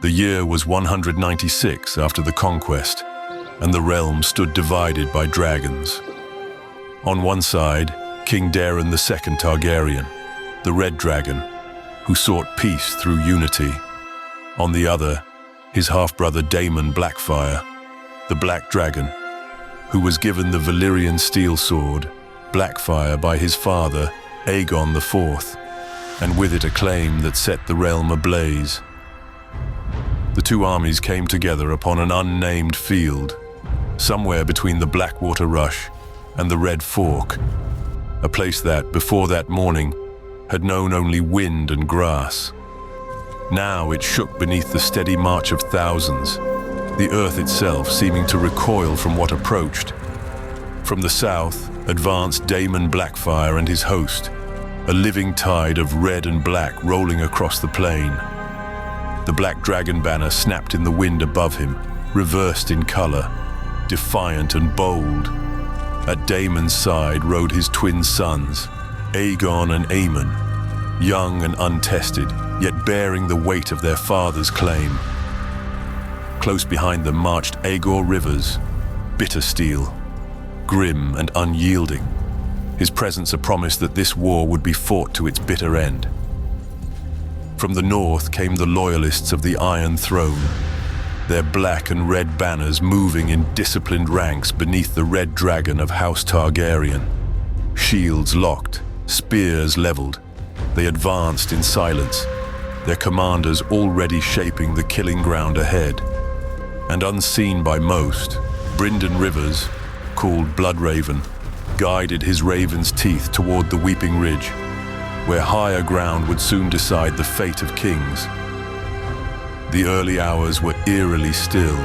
The year was 196 after the conquest, and the realm stood divided by dragons. On one side, King Daemon II Targaryen, the Red Dragon, who sought peace through unity. On the other, his half-brother Daemon Blackfyre, the Black Dragon, who was given the Valyrian Steel sword, Blackfyre, by his father, Aegor IV, and with it a claim that set the realm ablaze. The two armies came together upon an unnamed field, somewhere between the Blackwater Rush and the Red Fork, a place that, before that morning, had known only wind and grass. Now it shook beneath the steady march of thousands, the earth itself seeming to recoil from what approached. From the south advanced Daemon Blackfyre and his host, a living tide of red and black rolling across the plain. The Black Dragon banner snapped in the wind above him, reversed in color, defiant and bold. At Daemon's side rode his twin sons, Aegon and Aemon, young and untested, yet bearing the weight of their father's claim. Close behind them marched Aegor Rivers, Bittersteel, grim and unyielding, his presence a promise that this war would be fought to its bitter end. From the north came the loyalists of the Iron Throne, their black and red banners moving in disciplined ranks beneath the Red Dragon of House Targaryen. Shields locked, spears leveled, they advanced in silence, their commanders already shaping the killing ground ahead. And unseen by most, Brynden Rivers, called Bloodraven, guided his raven's teeth toward the Weeping Ridge, where higher ground would soon decide the fate of kings. The early hours were eerily still.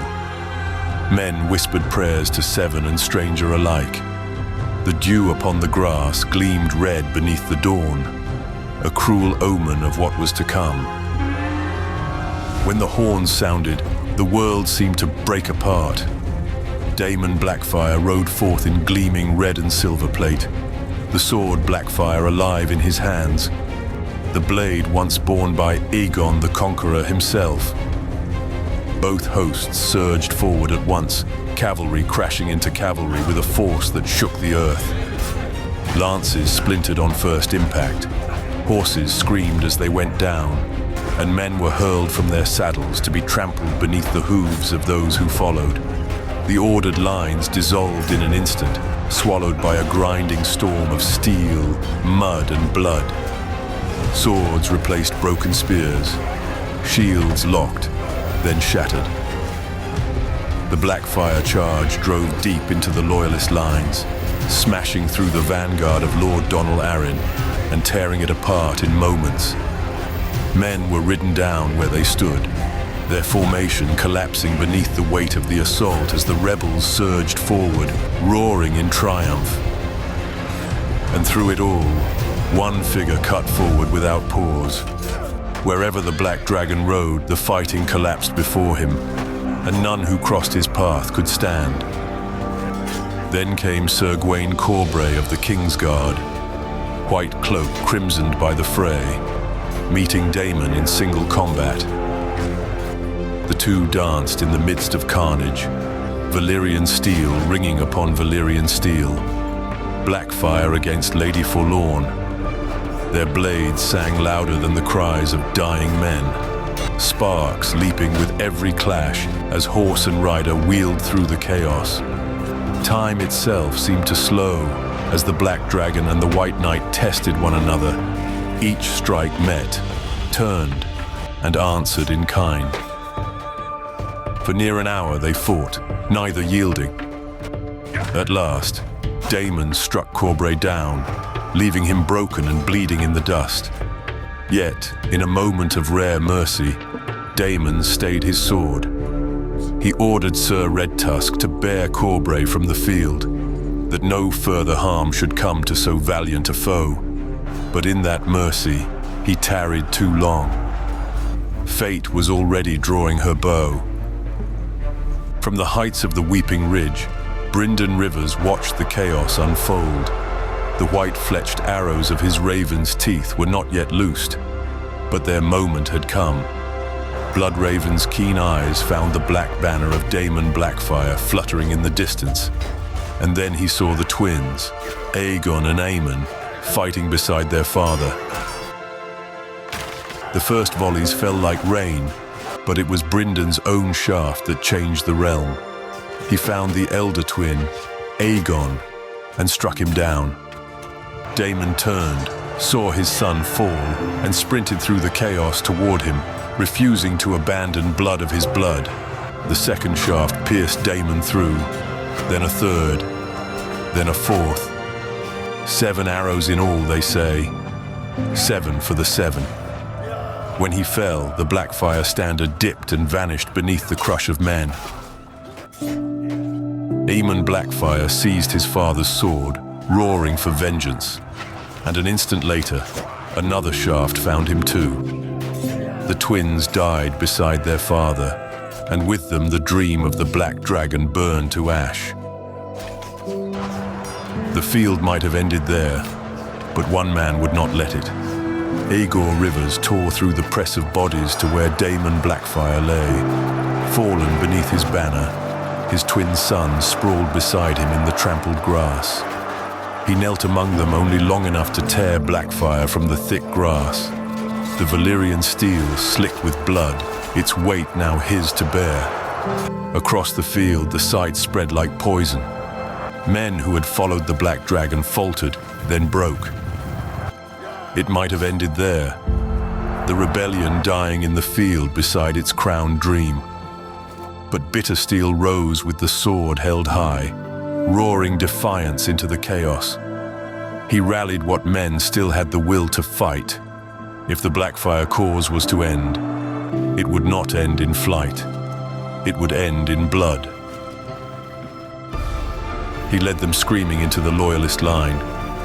Men whispered prayers to Seven and stranger alike. The dew upon the grass gleamed red beneath the dawn, a cruel omen of what was to come. When the horns sounded, the world seemed to break apart. Daemon Blackfyre rode forth in gleaming red and silver plate, the sword Blackfyre alive in his hands, the blade once borne by Aegon the Conqueror himself. Both hosts surged forward at once, cavalry crashing into cavalry with a force that shook the earth. Lances splintered on first impact, horses screamed as they went down, and men were hurled from their saddles to be trampled beneath the hooves of those who followed. The ordered lines dissolved in an instant, swallowed by a grinding storm of steel, mud, and blood. Swords replaced broken spears, shields locked, then shattered. The Blackfyre charge drove deep into the loyalist lines, smashing through the vanguard of Lord Donal Arryn and tearing it apart in moments. Men were ridden down where they stood, their formation collapsing beneath the weight of the assault as the rebels surged forward, roaring in triumph. And through it all, one figure cut forward without pause. Wherever the Black Dragon rode, the fighting collapsed before him, and none who crossed his path could stand. Then came Sir Gwayne Corbray of the Kingsguard, white cloak crimsoned by the fray, meeting Daemon in single combat. The two danced in the midst of carnage, Valyrian Steel ringing upon Valyrian Steel, Blackfyre against Lady Forlorn. Their blades sang louder than the cries of dying men, sparks leaping with every clash as horse and rider wheeled through the chaos. Time itself seemed to slow as the Black Dragon and the White Knight tested one another. Each strike met, turned, and answered in kind. For near an hour they fought, neither yielding. At last, Daemon struck Corbray down, leaving him broken and bleeding in the dust. Yet, in a moment of rare mercy, Daemon stayed his sword. He ordered Sir Redtusk to bear Corbray from the field, that no further harm should come to so valiant a foe. But in that mercy, he tarried too long. Fate was already drawing her bow. From the heights of the Weeping Ridge, Brynden Rivers watched the chaos unfold. The white-fletched arrows of his raven's teeth were not yet loosed, but their moment had come. Bloodraven's keen eyes found the black banner of Daemon Blackfyre fluttering in the distance, and then he saw the twins, Aegon and Aemon, fighting beside their father. The first volleys fell like rain, but it was Brynden's own shaft that changed the realm. He found the elder twin, Aegon, and struck him down. Daemon turned, saw his son fall, and sprinted through the chaos toward him, refusing to abandon blood of his blood. The second shaft pierced Daemon through, then a third, then a fourth. 7 arrows in all, they say. 7 for the 7. When he fell, the Blackfyre standard dipped and vanished beneath the crush of men. Daemon Blackfyre seized his father's sword, roaring for vengeance, and an instant later, another shaft found him too. The twins died beside their father, and with them the dream of the Black Dragon burned to ash. The field might have ended there, but one man would not let it. Aegor Rivers tore through the press of bodies to where Daemon Blackfyre lay. Fallen beneath his banner, his twin sons sprawled beside him in the trampled grass. He knelt among them only long enough to tear Blackfyre from the thick grass. The Valyrian Steel slicked with blood, its weight now his to bear. Across the field, the sight spread like poison. Men who had followed the Black Dragon faltered, then broke. It might have ended there, the rebellion dying in the field beside its crowned dream. But Bittersteel rose with the sword held high, roaring defiance into the chaos. He rallied what men still had the will to fight. If the Blackfyre cause was to end, it would not end in flight. It would end in blood. He led them screaming into the loyalist line,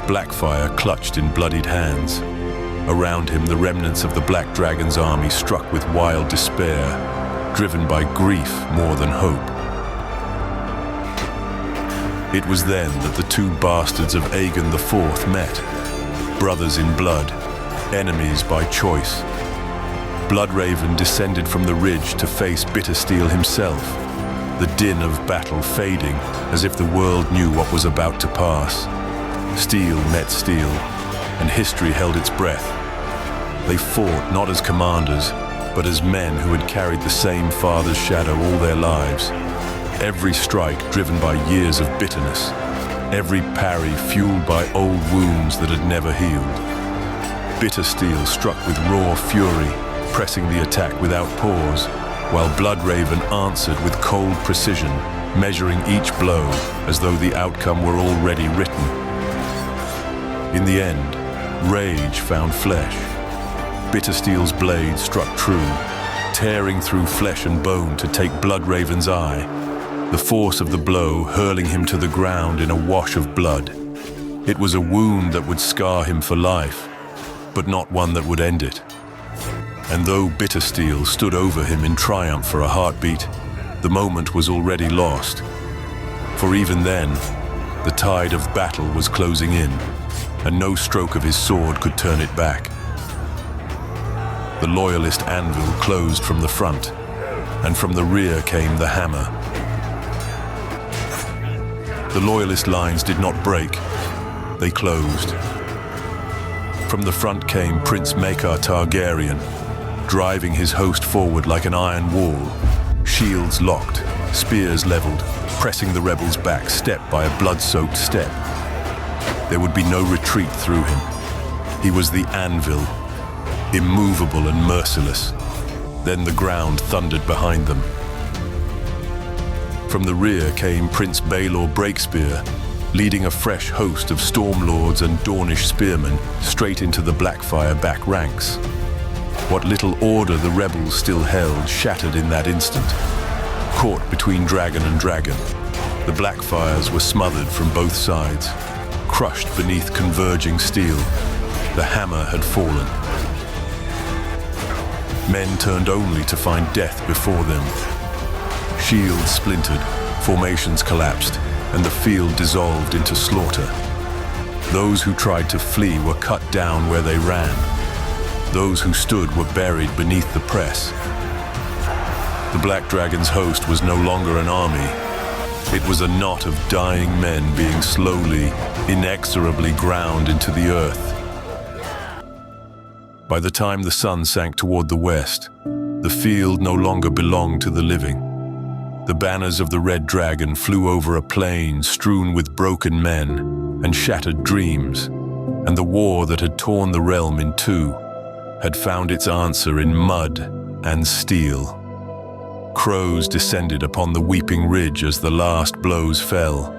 Blackfyre clutched in bloodied hands. Around him, the remnants of the Black Dragon's army struck with wild despair, driven by grief more than hope. It was then that the two bastards of Aegon IV met, brothers in blood, enemies by choice. Bloodraven descended from the ridge to face Bittersteel himself, the din of battle fading as if the world knew what was about to pass. Steel met steel, and history held its breath. They fought not as commanders, but as men who had carried the same father's shadow all their lives. Every strike driven by years of bitterness, every parry fueled by old wounds that had never healed. Bittersteel struck with raw fury, pressing the attack without pause, while Bloodraven answered with cold precision, measuring each blow as though the outcome were already written. In the end, rage found flesh. Bittersteel's blade struck true, tearing through flesh and bone to take Bloodraven's eye, the force of the blow hurling him to the ground in a wash of blood. It was a wound that would scar him for life, but not one that would end it. And though Bittersteel stood over him in triumph for a heartbeat, the moment was already lost. For even then, the tide of battle was closing in, and no stroke of his sword could turn it back. The loyalist Anvil closed from the front, and from the rear came the hammer. The loyalist lines did not break, they closed. From the front came Prince Maekar Targaryen, driving his host forward like an iron wall, shields locked, spears leveled, pressing the rebels back step by a blood-soaked step. There would be no retreat through him. He was the anvil, immovable and merciless. Then the ground thundered behind them. From the rear came Prince Baelor Breakspear, leading a fresh host of Stormlords and Dornish spearmen straight into the Blackfyre back ranks. What little order the rebels still held shattered in that instant. Caught between dragon and dragon, the Blackfyres were smothered from both sides. Crushed beneath converging steel, the hammer had fallen. Men turned only to find death before them. Shields splintered, formations collapsed, and the field dissolved into slaughter. Those who tried to flee were cut down where they ran. Those who stood were buried beneath the press. The Black Dragon's host was no longer an army. It was a knot of dying men being slowly, inexorably ground into the earth. By the time the sun sank toward the west, the field no longer belonged to the living. The banners of the Red Dragon flew over a plain strewn with broken men and shattered dreams, and the war that had torn the realm in two had found its answer in mud and steel. Crows descended upon the weeping ridge as the last blows fell,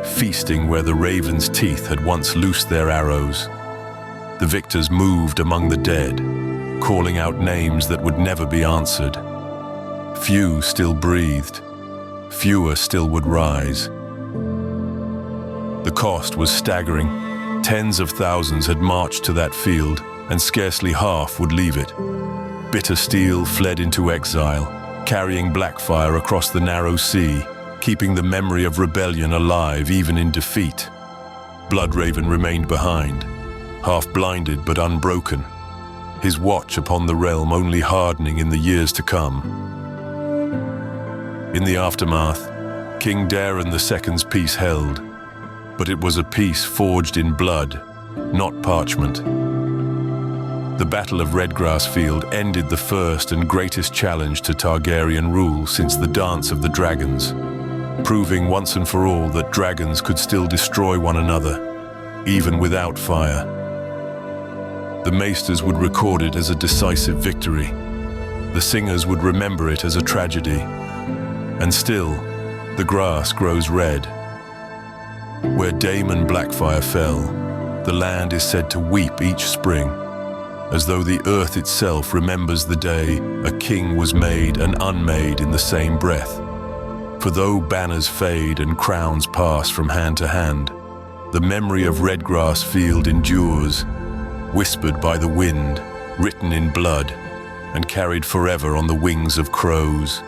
feasting where the raven's teeth had once loosed their arrows. The victors moved among the dead, calling out names that would never be answered. Few still breathed, fewer still would rise. The cost was staggering. Tens of thousands had marched to that field, and scarcely half would leave it. Bittersteel fled into exile, carrying Blackfyre across the narrow sea, keeping the memory of rebellion alive even in defeat. Bloodraven remained behind, half blinded but unbroken, his watch upon the realm only hardening in the years to come. In the aftermath, King Daemon II's peace held, but it was a peace forged in blood, not parchment. The Battle of Redgrass Field ended the first and greatest challenge to Targaryen rule since the Dance of the Dragons, proving once and for all that dragons could still destroy one another, even without fire. The maesters would record it as a decisive victory. The singers would remember it as a tragedy. And still, the grass grows red. Where Daemon Blackfyre fell, the land is said to weep each spring, as though the earth itself remembers the day a king was made and unmade in the same breath. For though banners fade and crowns pass from hand to hand, the memory of Redgrass Field endures, whispered by the wind, written in blood, and carried forever on the wings of crows.